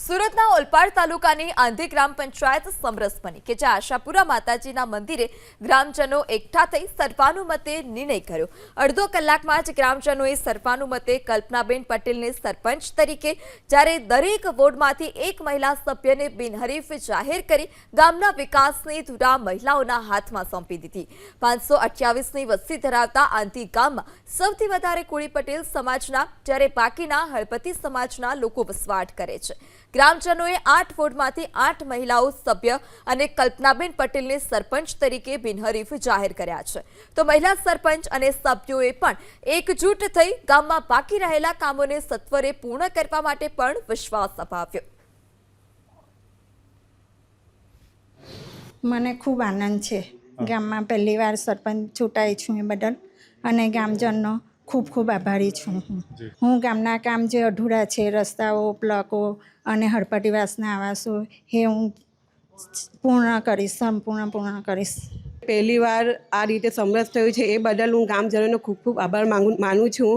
સુરતના ઓલપાડ તાલુકાની આંધી ગ્રામ પંચાયત સમરસ બની કે જે આશાપુરા માતાજીના મંદિરે ગ્રામજનો એકઠા થઈ સર્વાનુમતે નિર્ણય કર્યો। અડધો કલાકમાં જ ગ્રામજનોએ સર્વાનુમતે કલ્પનાબેન પટેલને સરપંચ તરીકે, જ્યારે દરેક વોર્ડમાંથી એક મહિલા સભ્યને બિનહરીફ જાહેર કરી ગામના વિકાસની ધુરા મહિલાઓના હાથમાં સોંપી દીધી। 528ની વસ્તી ધરાવતા આંધી ગામમાં સૌથી વધારે કોળી પટેલ સમાજના, જ્યારે બાકીના હળપતિ સમાજના લોકો વસવાટ કરે છે। ગ્રામજનોએ 8 વોર્ડમાંથી 8 મહિલાઓ સભ્ય અને કલ્પનાબેન પટેલને સરપંચ તરીકે બિનહરીફ જાહેર કર્યા છે। તો મહિલા સરપંચ અને સભ્યોએ પણ એકજૂટ થઈ ગામમાં બાકી રહેલા કામોને સત્વરે પૂર્ણ કરવા માટે પણ વિશ્વાસ અપાવ્યો। મને ખૂબ આનંદ છે ગામમાં પહેલી વાર સરપંચ ચૂંટાઈ છું એ બદલ, અને ગામજનનો ખૂબ ખૂબ આભારી છું। હું ગામના કામ જે અધૂરા છે, રસ્તાઓ, પ્લકો અને હળપતિવાસના આવાસો, એ હું પૂર્ણ કરીશ, સંપૂર્ણ પૂર્ણ કરીશ। પહેલી વાર આ રીતે સમરસ થયું છે એ બદલ હું ગામજનોનો ખૂબ ખૂબ આભાર માનું છું।